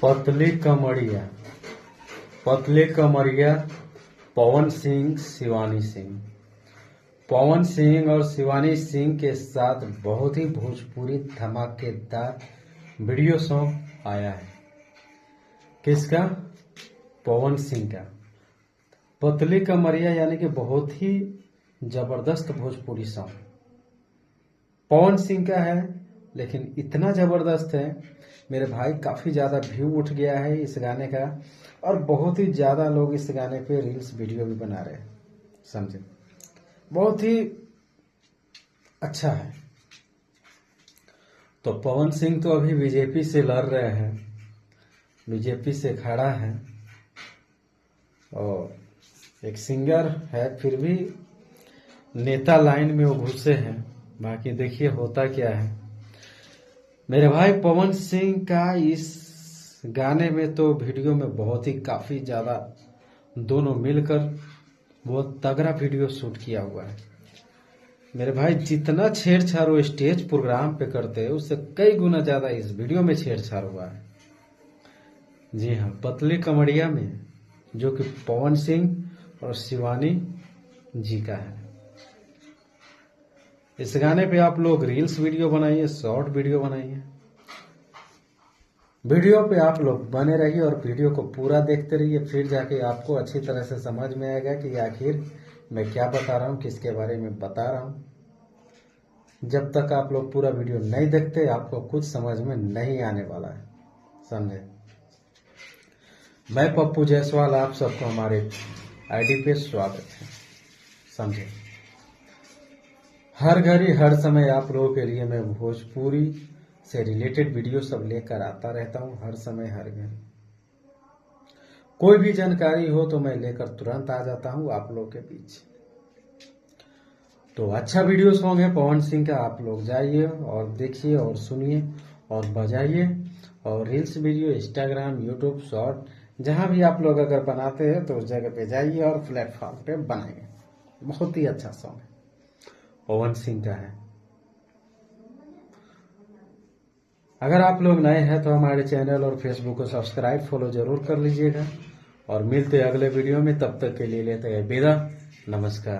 पतली कमरिया पतले कमरिया पवन सिंह शिवानी सिंह। पवन सिंह और शिवानी सिंह के साथ बहुत ही भोजपुरी धमाकेदार वीडियो सॉन्ग आया है। किसका? पवन सिंह का। पतली कमरिया यानी कि बहुत ही जबरदस्त भोजपुरी सॉन्ग पवन सिंह का है, लेकिन इतना जबरदस्त है मेरे भाई, काफी ज्यादा व्यू उठ गया है इस गाने का और बहुत ही ज्यादा लोग इस गाने पे रील्स वीडियो भी बना रहे हैं। समझे? बहुत ही अच्छा है। तो पवन सिंह तो अभी बीजेपी से लड़ रहे हैं, बीजेपी से खड़ा है और एक सिंगर है, फिर भी नेता लाइन में वो घुसे हैं। बाकी देखिए होता क्या है। मेरे भाई पवन सिंह का इस गाने में तो वीडियो में बहुत ही काफी ज्यादा दोनों मिलकर बहुत तगड़ा वीडियो शूट किया हुआ है। मेरे भाई जितना छेड़छाड़ वो स्टेज प्रोग्राम पे करते हैं उससे कई गुना ज्यादा इस वीडियो में छेड़छाड़ हुआ है। जी हाँ, पतली कमरिया में, जो कि पवन सिंह और शिवानी जी का है। इस गाने पे आप लोग रील्स वीडियो बनाइए, शॉर्ट वीडियो बनाइए। वीडियो पे आप लोग बने रहिए और वीडियो को पूरा देखते रहिए, फिर जाके आपको अच्छी तरह से समझ में आएगा कि आखिर मैं क्या बता रहा हूँ, किसके बारे में बता रहा हूँ। जब तक आप लोग पूरा वीडियो नहीं देखते आपको कुछ समझ में नहीं आने वाला है। समझे? मैं पप्पू जायसवाल, आप सबको हमारे आईडी पे स्वागत है। समझे? हर घड़ी हर समय आप लोगों के लिए मैं भोजपुरी से रिलेटेड वीडियो सब लेकर आता रहता हूं, हर समय हर घड़ी। कोई भी जानकारी हो तो मैं लेकर तुरंत आ जाता हूं आप लोगों के बीच। तो अच्छा वीडियो सॉन्ग है पवन सिंह का, आप लोग जाइए और देखिए और सुनिए और बजाइए। और reels video Instagram, YouTube, short, जहां भी आप लोग अगर बनाते हैं तो उस जगह पे जाइए और प्लेटफॉर्म पे बनाइए। बहुत ही अच्छा सॉन्ग है, पवन सिंह का है। अगर आप लोग नए हैं तो हमारे चैनल और फेसबुक को सब्सक्राइब फॉलो जरूर कर लीजिएगा और मिलते हैं अगले वीडियो में। तब तक के लिए लेते हैं विदा। नमस्कार।